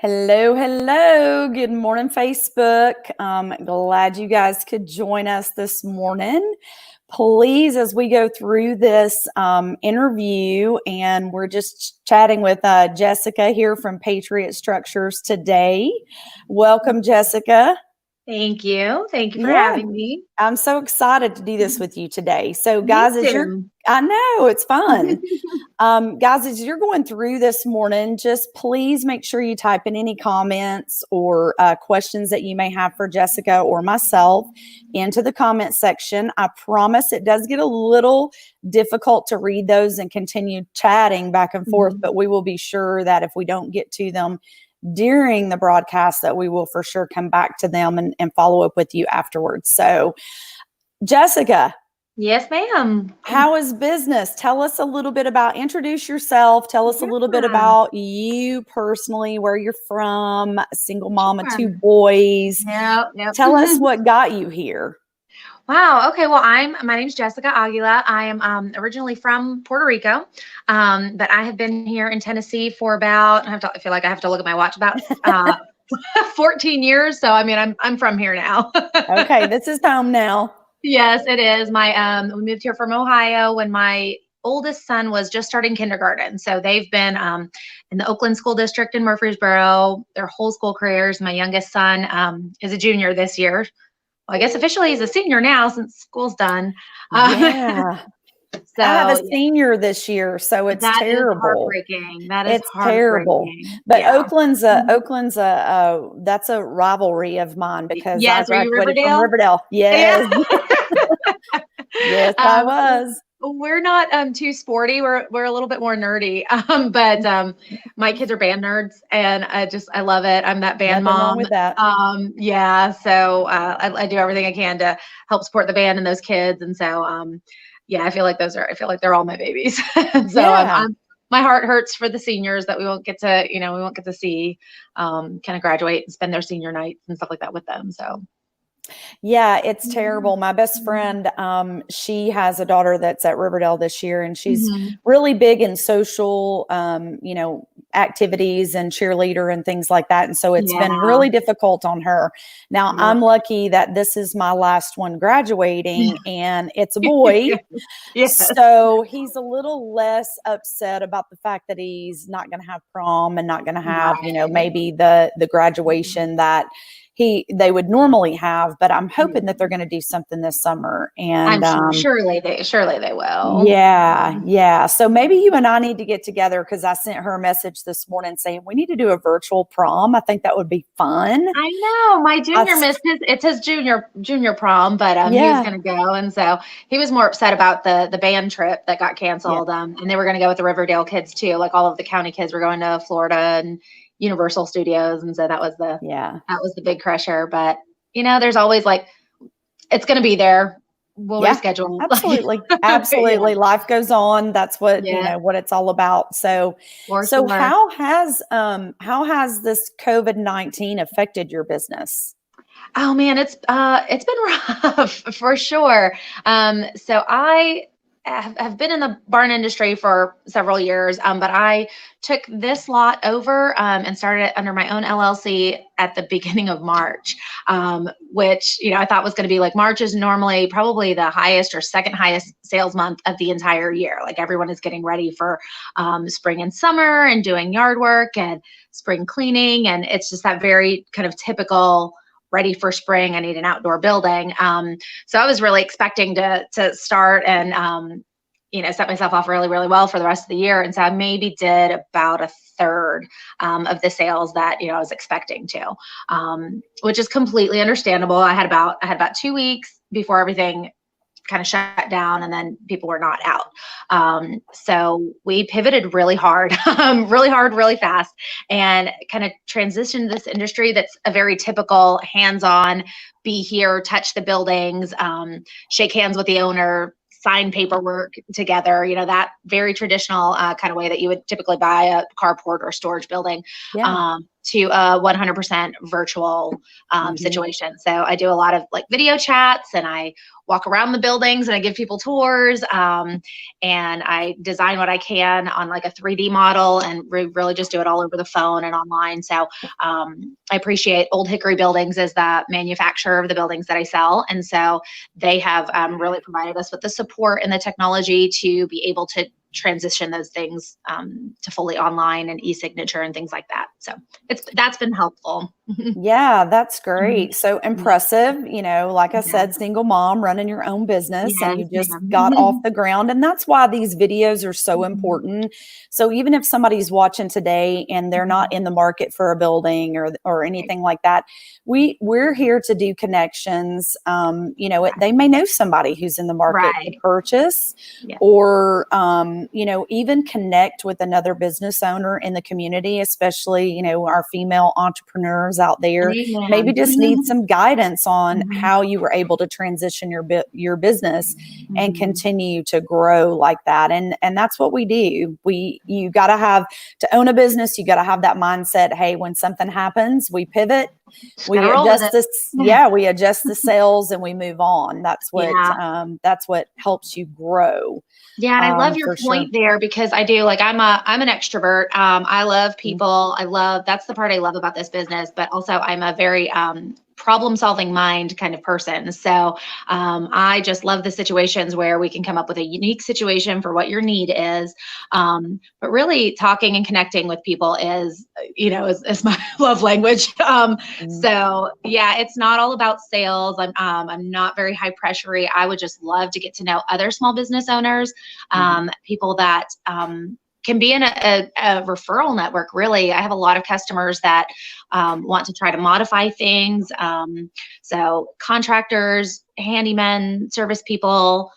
Hello, hello. Good morning, Facebook. Glad you guys could join us this morning. Please, as we go through this interview, and we're just chatting with Jessica here from Patriot Structures today. Welcome, Jessica. Thank you. Thank you for Yeah. having me. I'm so excited to do this with you today. So, Me guys, too. I know it's fun. Guys, as you're going through this morning, just please make sure you type in any comments or questions that you may have for Jessica or myself into the comment section. I promise it does get a little difficult to read those and continue chatting back and forth, but we will be sure that if we don't get to them during the broadcast, that we will for sure come back to them and follow up with you afterwards. So, Jessica. Yes, ma'am. How is business? Tell us a little bit introduce yourself. Tell us a little bit about you personally, where you're from, a single mom of two boys. Yep. Tell us what got you here. Wow. Okay. Well, my name's Jessica Aguila. I am originally from Puerto Rico, but I have been here in Tennessee for about, I feel like I have to look at my watch, about 14 years. So, I mean, I'm from here now. Okay. This is home now. Yes, it is. We moved here from Ohio when my oldest son was just starting kindergarten. So they've been in the Oakland School District in Murfreesboro their whole school careers. My youngest son is a junior this year. Well, I guess officially he's a senior now since school's done. Yeah. So I have a senior this year, so it's terrible. Is heartbreaking. That is terrible. But yeah. Oakland's that's a rivalry of mine because I graduated from Riverdale. Yes. Yeah. Yes, I was. We're not too sporty. We're a little bit more nerdy. But my kids are band nerds, and I love it. I'm that band Nothing mom. Wrong with that. Yeah. So I do everything I can to help support the band and those kids, and so yeah, I feel like they're all my babies. So yeah. My heart hurts for the seniors that we won't get to see kind of graduate and spend their senior nights and stuff like that with them. So. Yeah, it's terrible. My best friend, she has a daughter that's at Riverdale this year, and she's really big in social, activities and cheerleader and things like that. And so it's been really difficult on her. Now, I'm lucky that this is my last one graduating, and it's a boy. So he's a little less upset about the fact that he's not going to have prom and not going to have, maybe the graduation that they would normally have, but I'm hoping that they're going to do something this summer. And I'm surely they will. Yeah. So maybe you and I need to get together, because I sent her a message this morning saying we need to do a virtual prom. I think that would be fun. I know my junior missed it's his junior prom, but he was going to go, and so he was more upset about the band trip that got canceled. And they were going to go with the Riverdale kids too, like all of the county kids were going to Florida and Universal Studios, and so that was the big crusher. But there's always it's going to be there. We'll reschedule. Absolutely. Life goes on. That's what what it's all about. So how has this COVID-19 affected your business? Oh man, it's been rough for sure. So I have been in the barn industry for several years, but I took this lot over and started it under my own LLC at the beginning of March, which I thought was going to be March is normally probably the highest or second highest sales month of the entire year. Everyone is getting ready for spring and summer and doing yard work and spring cleaning, and it's just that very kind of typical ready for spring. I need an outdoor building. So I was really expecting to start and, set myself off really, really well for the rest of the year. And so I maybe did about a third of the sales that, I was expecting to, which is completely understandable. I had about 2 weeks before everything kind of shut down, and then people were not out. So we pivoted really hard, really fast, and kind of transitioned this industry that's a very typical hands-on, be here, touch the buildings, shake hands with the owner, sign paperwork together, that very traditional kind of way that you would typically buy a carport or storage building. to a 100% virtual situation. So I do a lot of like video chats, and I walk around the buildings and I give people tours, and I design what I can on like a 3D model, and really just do it all over the phone and online. So I appreciate Old Hickory Buildings as the manufacturer of the buildings that I sell. And so they have really provided us with the support and the technology to be able to transition those things to fully online and e-signature and things like that. So that's been helpful. Yeah, that's great. So impressive. You know, like I said, single mom running your own business, and you just got off the ground. And that's why these videos are so important. So even if somebody's watching today and they're not in the market for a building or anything like that, we're here to do connections. You know, they may know somebody who's in the market to purchase, or you know, even connect with another business owner in the community, especially, you know, our female entrepreneurs out there. Maybe just need some guidance on how you were able to transition your business and continue to grow like that. And that's what we do. You got to own a business. You got to have that mindset. Hey, when something happens, we pivot. We adjust we adjust the sales and we move on. That's what helps you grow. Yeah, and I love your point there, because I do, like, I'm an extrovert. I love people. That's the part I love about this business, but also I'm a very problem solving mind kind of person. So I just love the situations where we can come up with a unique situation for what your need is. But really talking and connecting with people is my love language. So yeah, it's not all about sales. I'm not very high pressury. I would just love to get to know other small business owners, people that can be in a referral network. Really, I have a lot of customers that want to try to modify things. So contractors, handymen, service people,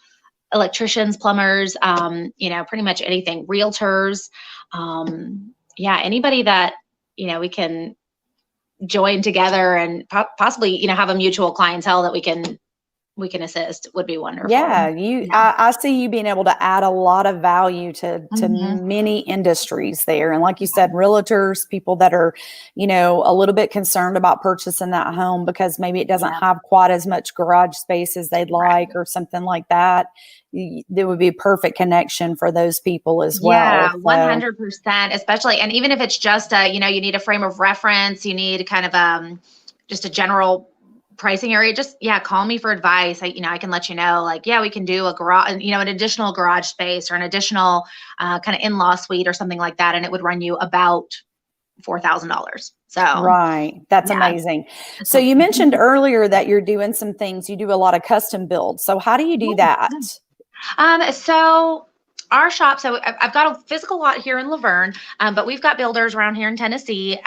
electricians, plumbers, pretty much anything, realtors. Anybody that, we can join together and possibly, have a mutual clientele that we can assist would be wonderful. Yeah, I see you being able to add a lot of value to many industries there. And like you said, realtors, people that are, a little bit concerned about purchasing that home because maybe it doesn't have quite as much garage space as they'd like or something like that. There would be a perfect connection for those people as well. Yeah, 100%, especially. And even if it's just you need a frame of reference, you need kind of just a general pricing area, just call me for advice. I can let you know, like, we can do a garage, an additional garage space or an additional kind of in-law suite or something like that, and it would run you about $4,000. So right, that's amazing. So you mentioned earlier that you're doing some things. You do a lot of custom builds. So how do you do that? So our shop, so I've got a physical lot here in Laverne, but we've got builders around here in Tennessee,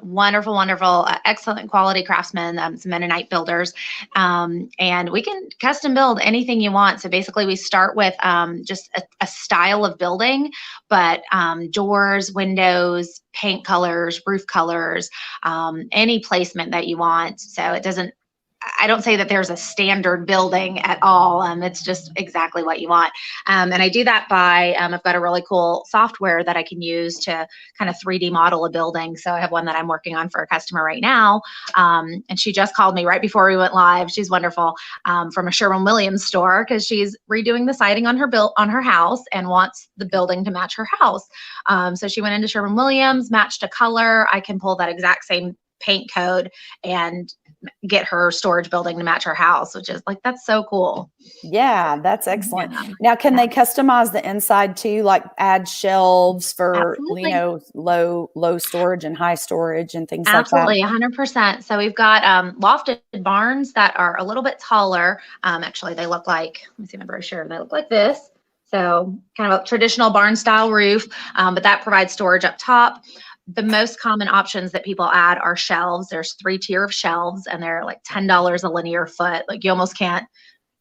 wonderful, excellent quality craftsmen, some Mennonite builders, and we can custom build anything you want. So basically we start with just a style of building, but doors, windows, paint colors, roof colors, any placement that you want. So I don't say that there's a standard building at all. It's just exactly what you want. And I do that by, I've got a really cool software that I can use to kind of 3D model a building. So I have one that I'm working on for a customer right now. And she just called me right before we went live. She's wonderful, from a Sherwin-Williams store, because she's redoing the siding on her house and wants the building to match her house. So she went into Sherwin-Williams, matched a color. I can pull that exact same paint code and get her storage building to match her house, which is like, that's so cool. Yeah, that's excellent. Now, can they customize the inside too, like add shelves for, low storage and high storage and things like that? Absolutely, 100%. So we've got lofted barns that are a little bit taller. Actually, they look like, let me see my brochure. They look like this. So kind of a traditional barn style roof, but that provides storage up top. The most common options that people add are shelves. There's 3 tier of shelves, and they're like $10 a linear foot. Like you almost can't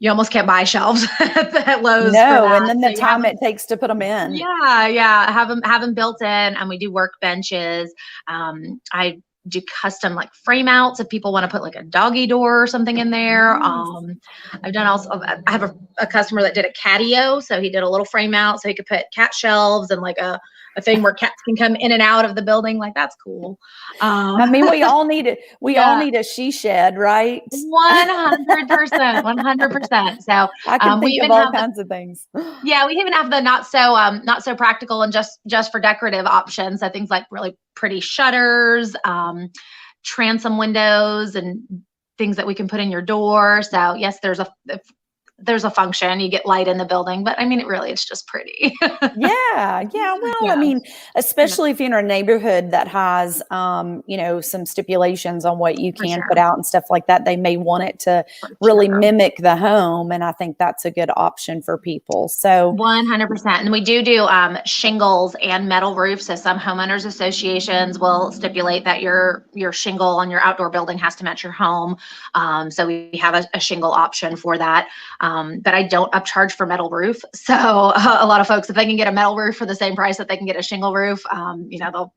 buy shelves at Lowe's. No, and then the time it takes to put them in. Yeah. Have them built in, and we do workbenches. I do custom like frame outs if people want to put like a doggy door or something in there. I have a customer that did a catio, so he did a little frame out so he could put cat shelves and like a a thing where cats can come in and out of the building. Like, that's cool. I mean, we all need it. We all Yeah. need a she shed, right? 100%, 100%. So I can we think even of all have kinds of things. yeah, we even have the not so practical and just for decorative options. So things like really pretty shutters, transom windows, and things that we can put in your door. So yes, there's a function. You get light in the building, but I mean, it's just pretty. Yeah. Well, I Yeah. mean, especially if you're in a neighborhood that has, some stipulations on what you For can sure. put out and stuff like that, they may want it to really mimic the home. And I think that's a good option for people. So 100%. And we do shingles and metal roofs. So some homeowners associations will stipulate that your shingle on your outdoor building has to match your home. So we have a shingle option for that. But I don't upcharge for metal roof. So a lot of folks, if they can get a metal roof for the same price that they can get a shingle roof, they'll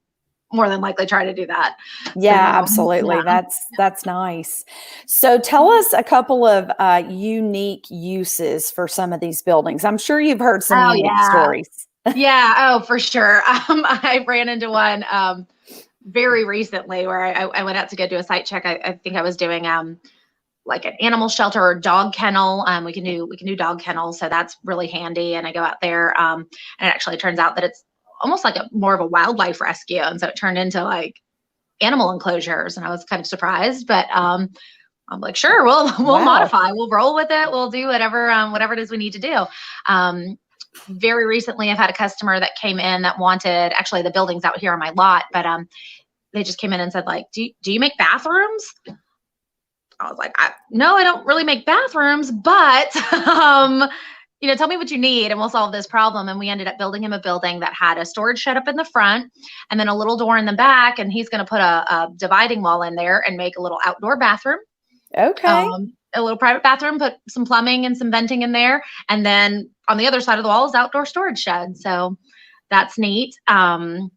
more than likely try to do that. yeah, So, absolutely. yeah. That's nice. So tell us a couple of unique uses for some of these buildings. I'm sure you've heard some Oh, unique yeah. stories. Yeah. Oh, for sure. I ran into one very recently where I went out to go do a site check. I think I was doing like an animal shelter or dog kennel. We can do dog kennels, so that's really handy. And I go out there, and it actually turns out that it's almost like more of a wildlife rescue, and so it turned into like animal enclosures, and I was kind of surprised, but I'm like, sure, we'll Wow. modify, we'll roll with it, we'll do whatever it is we need to do. Very recently, I've had a customer that came in that wanted, actually the building's out here on my lot, but they just came in and said, like, do you make bathrooms? I was like, no, I don't really make bathrooms, but tell me what you need and we'll solve this problem. And we ended up building him a building that had a storage shed up in the front and then a little door in the back. And he's going to put a dividing wall in there and make a little outdoor bathroom. Okay. A little private bathroom, put some plumbing and some venting in there. And then on the other side of the wall is outdoor storage shed. So that's neat. I've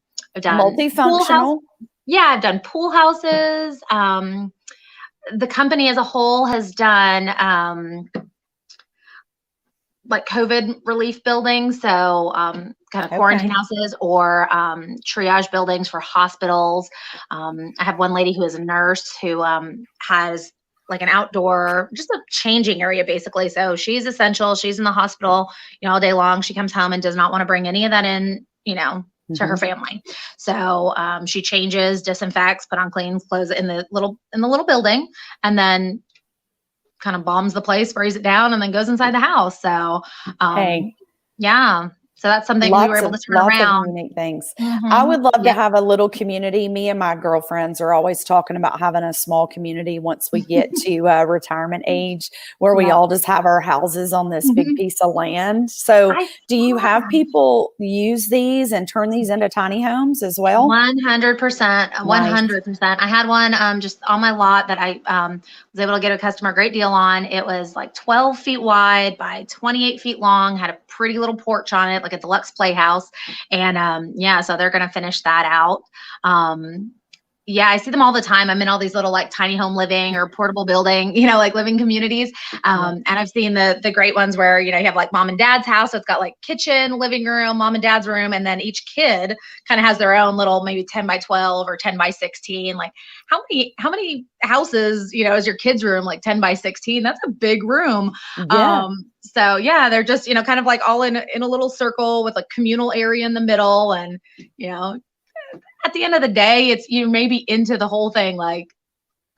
done multifunctional. I've done pool houses. The company as a whole has done like COVID relief buildings. So kind of quarantine houses or triage buildings for hospitals. I have one lady who is a nurse who has like an outdoor, just a changing area basically. So she's essential. She's in the hospital, all day long. She comes home and does not want to bring any of that in, to her family. So she changes, disinfects, put on clean clothes in the little building, and then kind of bombs the place, sprays it down, and then goes inside the house. So yeah. So that's something we were able to turn around. Lots of unique things. I would love to have a little community. Me and my girlfriends are always talking about having a small community once we get to retirement age, where we all just have our houses on this big piece of land. So do you have people use these and turn these into tiny homes as well? 100%. 100%. I had one just on my lot that I was able to get a customer a great deal on. It was like 12 feet wide by 28 feet long, had a pretty little porch on it, like a deluxe playhouse. And so they're going to finish that out. I see them all the time. I'm in all these little like tiny home living or portable building, like living communities. And I've seen the great ones where, you have like mom and dad's house. So it's got like kitchen, living room, mom and dad's room. And then each kid kind of has their own little, maybe 10 by 12 or 10 by 16. Like how many houses, is your kid's room, like 10 by 16? That's a big room. Yeah. So they're just, kind of like all in a little circle with a communal area in the middle. And, at the end of the day, it's you may be into the whole thing like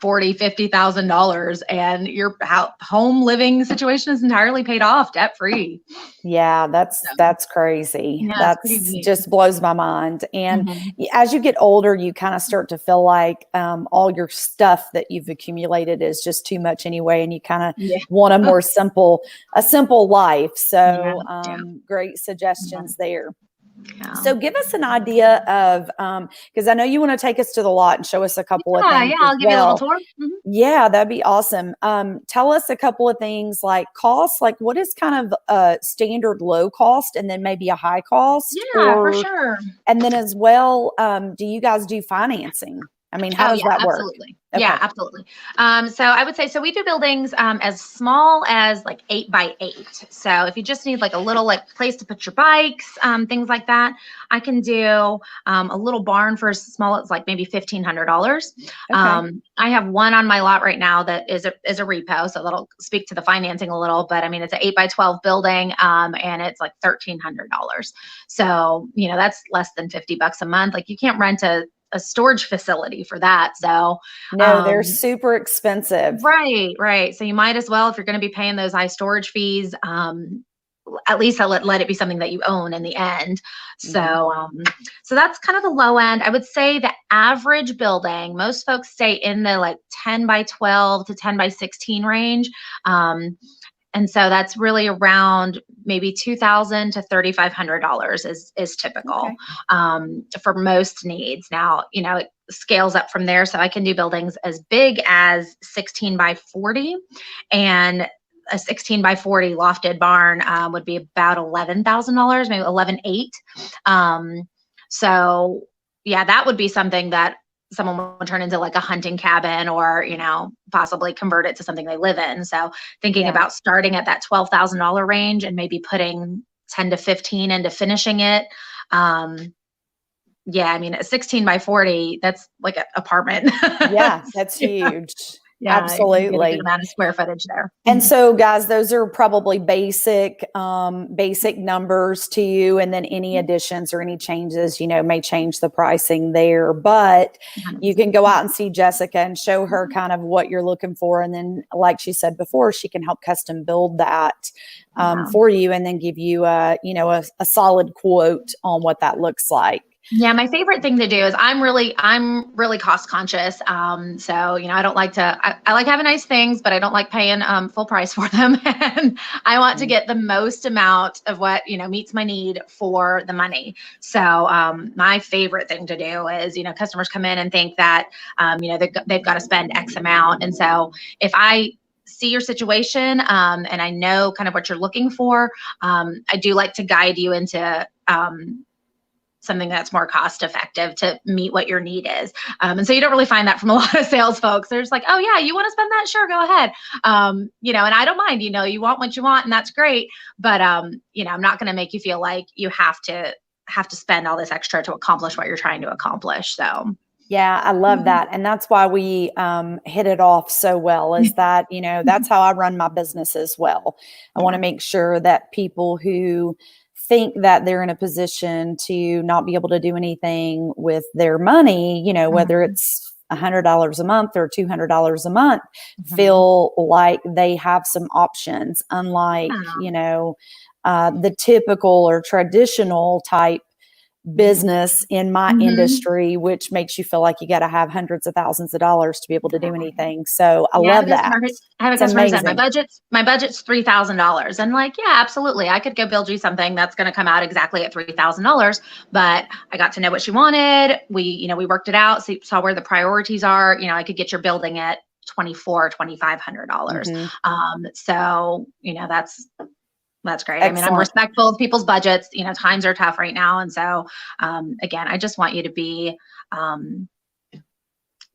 $40,000-$50,000 and your home living situation is entirely paid off, debt free. Yeah, that's crazy. Yeah, That's just blows my mind. And as you get older, you kind of start to feel like all your stuff that you've accumulated is just too much anyway, and you kind of want a simple life. So great suggestions there. Yeah. So give us an idea of, because I know you want to take us to the lot and show us a couple of things. Yeah, I'll give you a little tour. Yeah, that'd be awesome. Tell us a couple of things like cost, like what is kind of a standard low cost and then maybe a high cost? Yeah, for sure. And then as well, do you guys do financing? I mean, how Oh does yeah, that work? absolutely. Okay. Yeah, absolutely. So I would say, so we do buildings as small as like 8 by 8. So if you just need like a little like place to put your bikes, things like that, I can do a little barn for as small as like maybe $1,500. Okay. I have one on my lot right now that is a repo, so that'll speak to the financing a little. But I mean, it's an 8 by 12 building, and it's like $1,300. So that's less than $50 a month. Like you can't rent a storage facility for that. So, No, they're super expensive. right. So you might as well, if you're going to be paying those high storage fees, at least let it be something that you own in the end. So, so that's kind of the low end. I would say the average building, most folks stay in the like 10 by 12 to 10 by 16 range. And so that's really around maybe $2,000 to $3,500 is typical for most needs. Now, it scales up from there. So I can do buildings as big as 16 by 40, and a 16 by 40 lofted barn would be about $11,000, maybe 11,800. So yeah, that would be something that someone would turn into like a hunting cabin, or possibly convert it to something they live in. So thinking about starting at that $12,000 range and maybe putting 10 to 15 into finishing it. Yeah, I mean, a 16 by 40, that's like an apartment. Yeah, that's huge. Yeah, absolutely. You get a good amount of square footage there. And so, guys, those are probably basic numbers to you, and then any additions or any changes, may change the pricing there. But you can go out and see Jessica and show her kind of what you're looking for, and then, like she said before, she can help custom build that for you, and then give you a solid quote on what that looks like. Yeah, my favorite thing to do is I'm really cost conscious. So, I don't like to, I like having nice things, but I don't like paying full price for them. And I want to get the most amount of what, meets my need for the money. So my favorite thing to do is, customers come in and think that, they've got to spend X amount. And so if I see your situation and I know kind of what you're looking for, I do like to guide you into something that's more cost effective to meet what your need is. And so you don't really find that from a lot of sales folks. They're just like, oh yeah, you want to spend that? Sure, go ahead. And I don't mind, you want what you want, and that's great. But, I'm not going to make you feel like you have to spend all this extra to accomplish what you're trying to accomplish. So yeah, I love that. And that's why we hit it off so well, is that, that's how I run my business as well. I want to make sure that people who think that they're in a position to not be able to do anything with their money, whether it's $100 a month or $200 a month, feel like they have some options, unlike, the typical or traditional type business in my industry, which makes you feel like you got to have hundreds of thousands of dollars to be able to do anything. So I love that. I have a customer who said, my budget's $3,000. And like, yeah, absolutely. I could go build you something that's going to come out exactly at $3,000, but I got to know what she wanted. We worked it out, saw where the priorities are. I could get your building at $2,500. So, that's great. Excellent. I mean, I'm respectful of people's budgets. Times are tough right now. And so, again, I just want you to be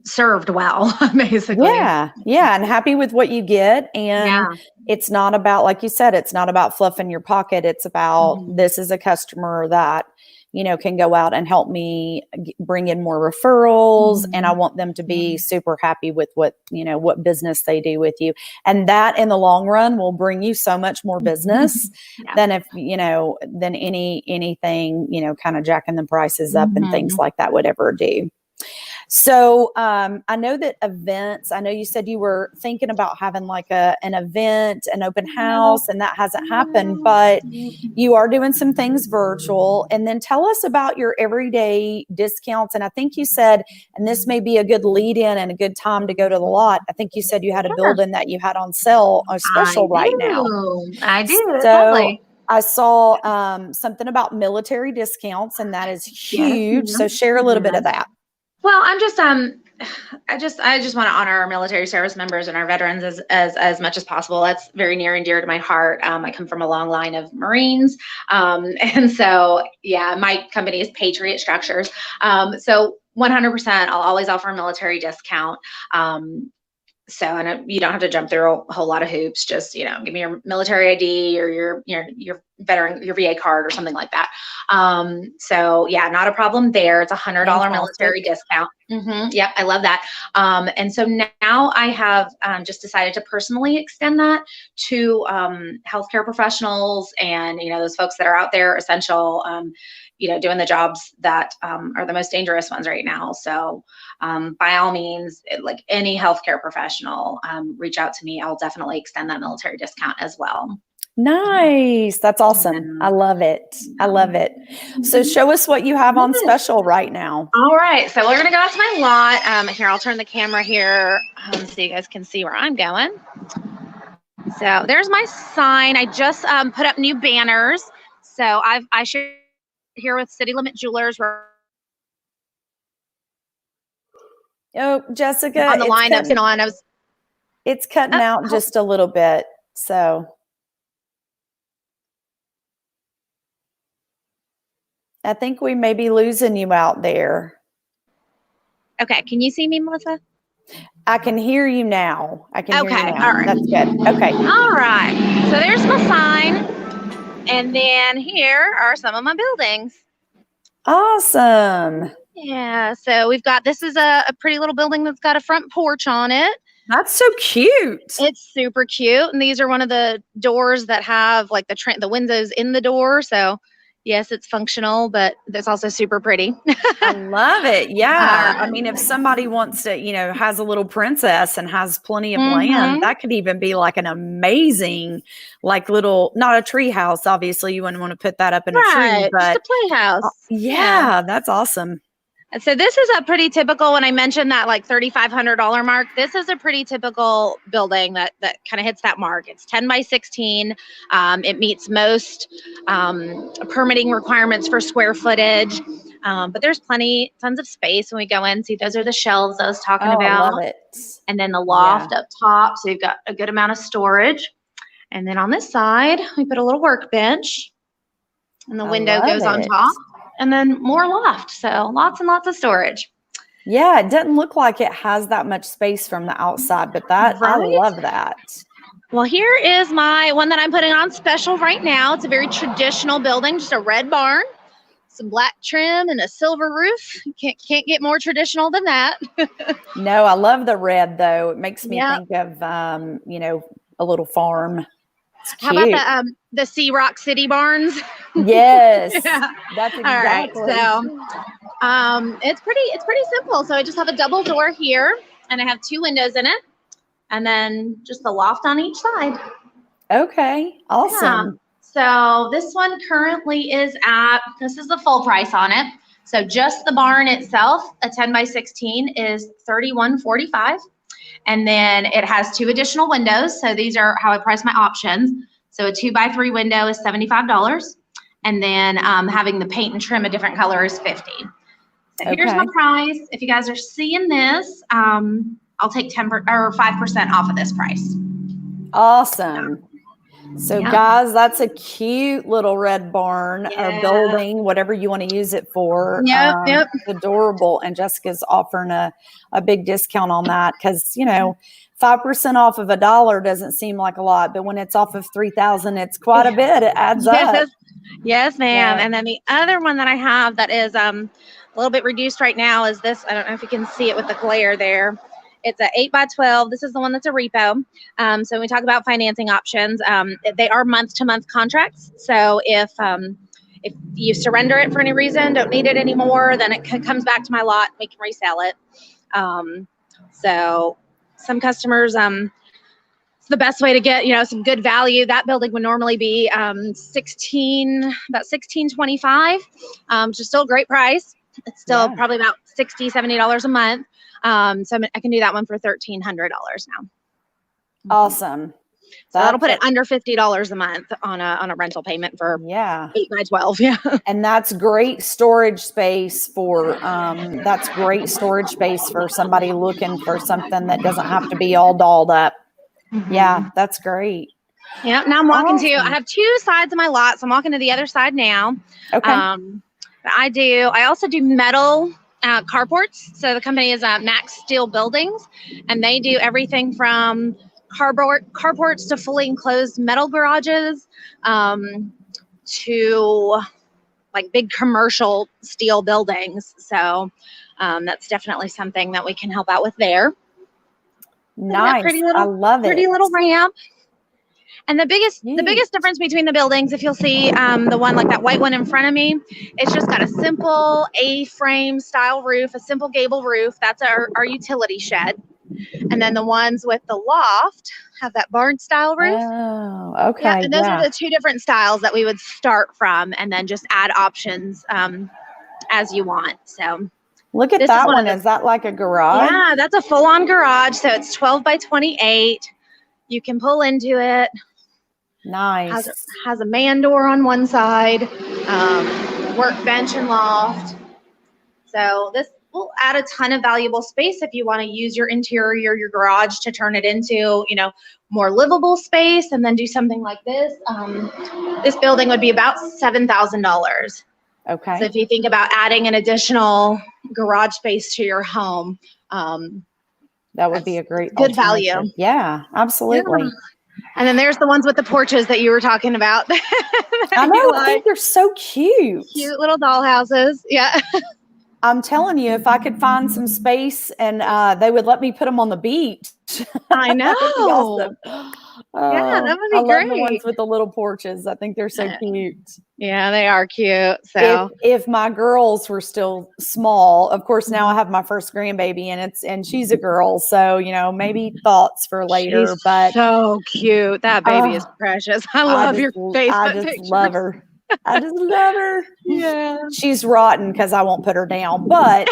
served well, basically. Yeah. And happy with what you get. And it's not about, like you said, it's not about fluffing your pocket. It's about, this is a customer that, can go out and help me bring in more referrals. And I want them to be super happy with what business they do with you. And that in the long run will bring you so much more business than if, than anything, kind of jacking the prices up and things like that would ever do. So I know that events, I know you said you were thinking about having like an event, an open house, and that hasn't happened, but you are doing some things virtual. And then tell us about your everyday discounts. And I think you said, and this may be a good lead in and a good time to go to the lot, I think you said you had a building that you had on sale, a special right now. I do. So I saw something about military discounts, and that is huge. So share a little bit of that. Well, I'm just I just want to honor our military service members and our veterans as much as possible. That's very near and dear to my heart. I come from a long line of Marines, and so my company is Patriot Structures. So 100%. I'll always offer a military discount. And you don't have to jump through a whole lot of hoops. Just, give me your military ID or your veteran, your VA card or something like that. So yeah, not a problem there. It's $100 military discount. Yep. I love that. And so now I have just decided to personally extend that to healthcare professionals and, those folks that are out there essential, doing the jobs that are the most dangerous ones right now. So by all means, like any healthcare professional, reach out to me. I'll definitely extend that military discount as well. Nice. That's awesome. I love it. I love it. So show us what you have on special right now. All right. So we're going to go out to my lot. Here, I'll turn the camera here so you guys can see where I'm going. So there's my sign. I just put up new banners. So I share here with City Limit Jewelers. Oh, Jessica. On the lineup. It's cutting out just a little bit. So I think we may be losing you out there. Okay. Can you see me, Melissa? I can hear you now. I can hear you now. All right. That's good. Okay. All right. So there's my sign. And then here are some of my buildings. Awesome. Yeah. So this is a pretty little building that's got a front porch on it. That's so cute. It's super cute. And these are one of the doors that have like the windows in the door. So yes, it's functional, but it's also super pretty. I love it. Yeah. I mean, if somebody wants to, has a little princess and has plenty of land, that could even be like an amazing, like little, not a tree house. Obviously, you wouldn't want to put that up in a tree, but just a playhouse. Yeah, that's awesome. And so this is a pretty typical, when I mentioned that like $3,500 mark, this is a pretty typical building that kind of hits that mark. It's 10 by 16. It meets most permitting requirements for square footage. But there's tons of space when we go in. See, those are the shelves I was talking about. I love it. And then the loft up top. So you've got a good amount of storage. And then on this side, we put a little workbench. And the window goes on top. And then more loft. So lots and lots of storage. Yeah, it doesn't look like it has that much space from the outside, but I love that. Well, here is my one that I'm putting on special right now. It's a very traditional building, just a red barn, some black trim and a silver roof. Can't get more traditional than that. No, I love the red though. It makes me think of a little farm. How about the Sea Rock City barns? Yes, that's exactly. All right, so it's pretty simple. So I just have a double door here, and I have 2 windows in it, and then just the loft on each side. Okay, awesome. Yeah. So this one currently this is the full price on it. So just the barn itself, a 10 by 16 is $31.45. And then it has 2 additional windows. So these are how I price my options. So a 2x3 window is $75. And then having the paint and trim a different color is $50. So here's my price. If you guys are seeing this, I'll take 10 or 5% off of this price. Awesome. So guys, that's a cute little red barn or building, whatever you want to use it for. Yep. It's adorable. And Jessica's offering a big discount on that because, 5% off of $1 doesn't seem like a lot, but when it's off of 3,000, it's quite a bit. It adds up. Yes, ma'am. Yeah. And then the other one that I have that is a little bit reduced right now is this. I don't know if you can see it with the glare there. It's a 8x12. This is the one that's a repo. So when we talk about financing options, they are month-to-month contracts. So if you surrender it for any reason, don't need it anymore, then it comes back to my lot. We can resell it. So some customers, it's the best way to get some good value. That building would normally be about $16.25, which is still a great price. It's still probably about $60, $70 a month. So I can do that one for $1,300 now. Awesome. So that'll put it under $50 a month on a rental payment for 8x12. Yeah. And that's great storage space for somebody looking for something that doesn't have to be all dolled up. Mm-hmm. Yeah, that's great. Yeah. Now I'm walking I have 2 sides of my lot. So I'm walking to the other side now. Okay. I also do metal carports. So the company is Max Steel Buildings, and they do everything from carports to fully enclosed metal garages, to like big commercial steel buildings. So that's definitely something that we can help out with there. Nice. I love it. Pretty little ramp. And the biggest difference between the buildings, if you'll see the one like that white one in front of me, it's just got a simple A-frame style roof, a simple gable roof. That's our utility shed. And then the ones with the loft have that barn style roof. Oh, okay. Yeah, and those are the two different styles that we would start from, and then just add options as you want. So look at that one. Is that like a garage? Yeah, that's a full-on garage. So it's 12 by 28. You can pull into it. Nice. Has a man door on one side, workbench and loft. So this will add a ton of valuable space if you want to use your interior, your garage, to turn it into, more livable space, and then do something like this. This building would be about $7,000. Okay. So if you think about adding an additional garage space to your home, that would be a great good value. Yeah, absolutely. Yeah. And then there's the ones with the porches that you were talking about. I know. I think they're so cute. Cute little doll houses. Yeah. I'm telling you, if I could find some space and they would let me put them on the beach. I know. That would be awesome. Yeah, that would be I great. love the ones with the little porches. I think they're so cute. Yeah, they are cute. So if my girls were still small, of course, now I have my first grandbaby and she's a girl. So, maybe thoughts for later. She's but so cute. That baby is precious. I love your Facebook I just pictures. love her. I just love her. Yeah. She's rotten because I won't put her down. But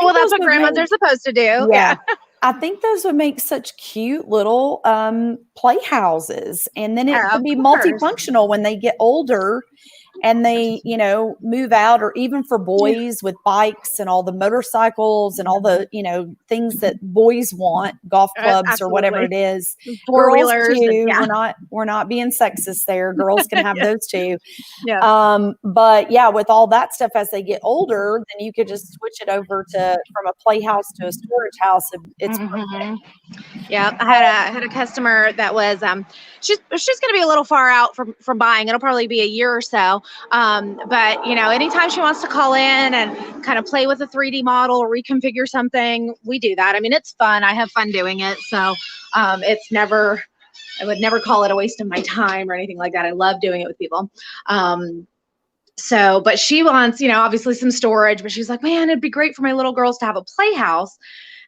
well, that's what grandmas are supposed to do. Yeah. I think those would make such cute little playhouses. And then it could be multifunctional when they get older and they, move out, or even for boys with bikes and all the motorcycles and all the, things that boys want, golf clubs or whatever it is. Four-wheelers. We're not being sexist there. Girls can have those too. Yeah. But yeah, with all that stuff, as they get older, then you could just switch it over from a playhouse to a storage house. It's perfect. Yeah. I had a customer that was, she's going to be a little far out from buying. It'll probably be a year or so. But anytime she wants to call in and kind of play with a 3D model or reconfigure something, we do that. I mean, it's fun. I have fun doing it. So, I would never call it a waste of my time or anything like that. I love doing it with people. But she wants, obviously some storage, but she's like, man, it'd be great for my little girls to have a playhouse.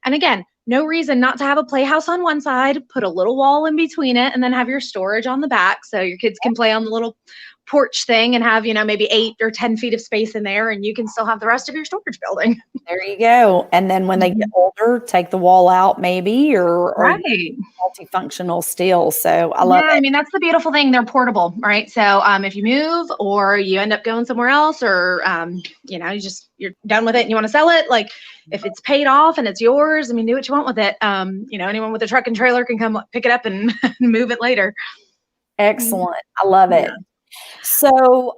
And again, no reason not to have a playhouse on one side, put a little wall in between it, and then have your storage on the back so your kids can play on the little porch thing and have, maybe 8 or 10 feet of space in there, and you can still have the rest of your storage building. There you go. And then when they get older, take the wall out maybe, or multifunctional still. So I love it. I mean, that's the beautiful thing. They're portable, right? So if you move or you end up going somewhere else, or, you're done with it and you want to sell it, like if it's paid off and it's yours, I mean, do what you want with it. Anyone with a truck and trailer can come pick it up and move it later. Excellent. I love it. So,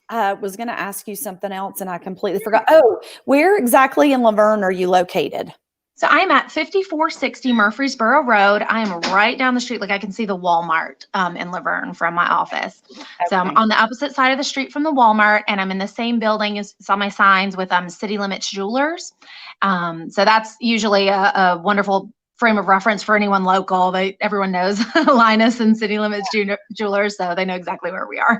I was going to ask you something else and I completely forgot. Oh, where exactly in Laverne are you located? So I'm at 5460 Murfreesboro Road. I am right down the street. Like I can see the Walmart in Laverne from my office. Okay. So I'm on the opposite side of the street from the Walmart, and I'm in the same building as saw my signs with City Limits Jewelers. So that's usually a wonderful frame of reference for anyone local. Everyone knows Linus and City Limits Jewelers, so they know exactly where we are.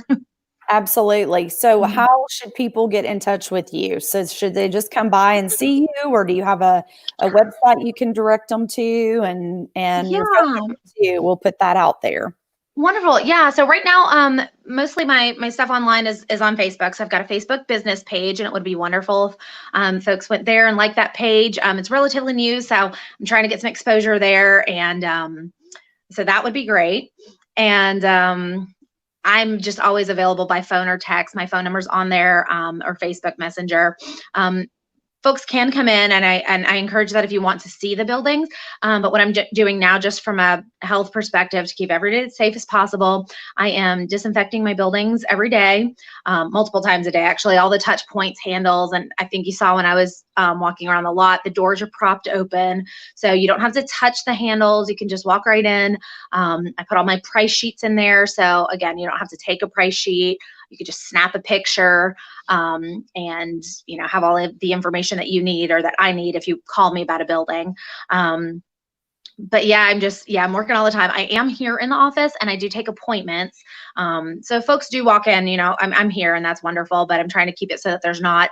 Absolutely. So how should people get in touch with you? So should they just come by and see you, or do you have a website you can direct them to, and your phone number too? We'll put that out there. Wonderful. Yeah. So right now, mostly my stuff online is on Facebook. So I've got a Facebook business page, and it would be wonderful if folks went there and liked that page. It's relatively new, so I'm trying to get some exposure there, and so that would be great. And I'm just always available by phone or text. My phone number's on there, or Facebook Messenger. folks can come in, and I encourage that if you want to see the buildings. But what I'm doing now, just from a health perspective, to keep every day as safe as possible, I am disinfecting my buildings every day, multiple times a day, actually, all the touch points, handles. And I think you saw when I was walking around the lot, the doors are propped open, so you don't have to touch the handles. You can just walk right in. I put all my price sheets in there, so again, you don't have to take a price sheet. You could just snap a picture, and have all of the information that you need, or that I need, if you call me about a building. But yeah, I'm working all the time. I am here in the office, and I do take appointments. So if folks do walk in, I'm here, and that's wonderful, but I'm trying to keep it so that there's not,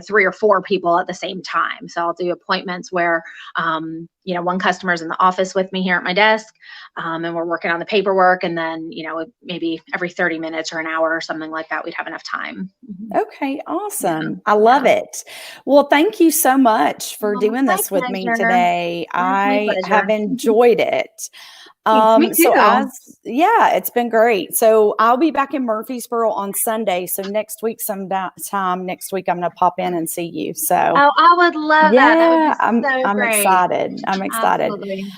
3 or 4 people at the same time. So I'll do appointments where, one customer's in the office with me here at my desk, and we're working on the paperwork, and then, maybe every 30 minutes or an hour or something like that, we'd have enough time. Okay, awesome. I love it. Well, thank you so much for doing this with me today. I have enjoyed it. Me too. It's been great. So I'll be back in Murfreesboro on Sunday. So next week, sometime next week, I'm going to pop in and see you. So I would love that. That would be so I'm great. excited. I'm excited. Absolutely.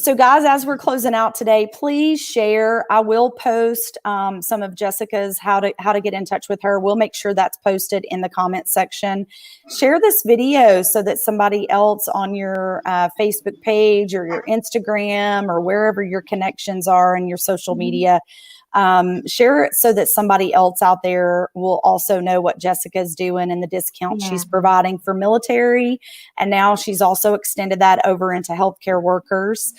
So guys, as we're closing out today, please share. I will post some of Jessica's how to get in touch with her. We'll make sure that's posted in the comment section. Share this video so that somebody else on your Facebook page or your Instagram or wherever your connections are in your social media, share it so that somebody else out there will also know what Jessica's doing and the discount she's providing for military. And now she's also extended that over into healthcare workers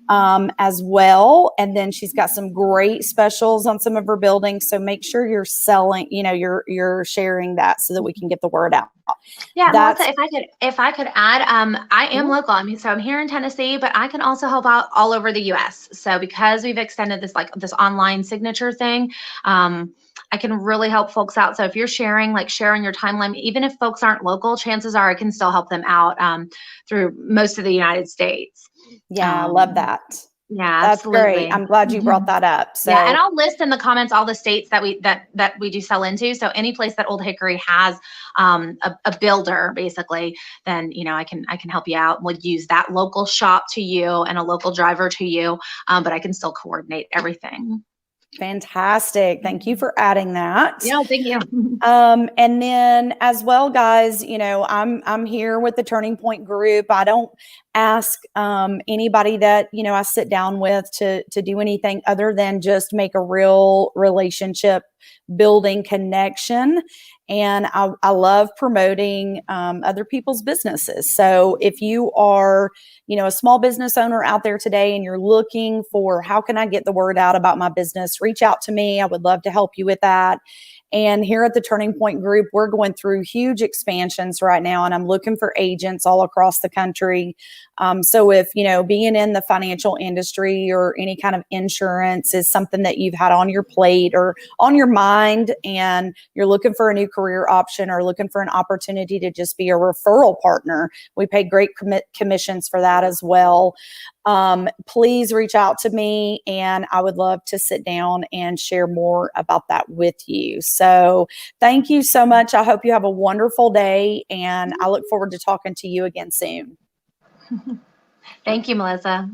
as well. And then she's got some great specials on some of her buildings. So make sure you're selling, you're sharing that so that we can get the word out. Yeah, Melissa, if I could add, I am local. I'm here in Tennessee, but I can also help out all over the U.S. So because we've extended this online signature thing, I can really help folks out. So if you're sharing your timeline, even if folks aren't local, chances are I can still help them out through most of the United States. Yeah, I love that. Yeah, that's absolutely. Great. I'm glad you brought that up. So yeah, and I'll list in the comments all the states that we do sell into. So any place that Old Hickory has a builder, basically, then I can help you out. We'll use that local shop to you and a local driver to you, but I can still coordinate everything. Fantastic. Thank you for adding that. Yeah, thank you. And then as well, guys, I'm here with the Turning Point Group. I don't ask anybody that, I sit down with to do anything other than just make a real relationship building connection. And I love promoting other people's businesses. So if you are, a small business owner out there today and you're looking for how can I get the word out about my business, reach out to me. I would love to help you with that. And here at the Turning Point Group, we're going through huge expansions right now, and I'm looking for agents all across the country. So if, being in the financial industry or any kind of insurance is something that you've had on your plate or on your mind, and you're looking for a new career option or looking for an opportunity to just be a referral partner, we pay great commissions for that as well. Please reach out to me, and I would love to sit down and share more about that with you. So thank you so much. I hope you have a wonderful day, and I look forward to talking to you again soon. Thank you, Melissa.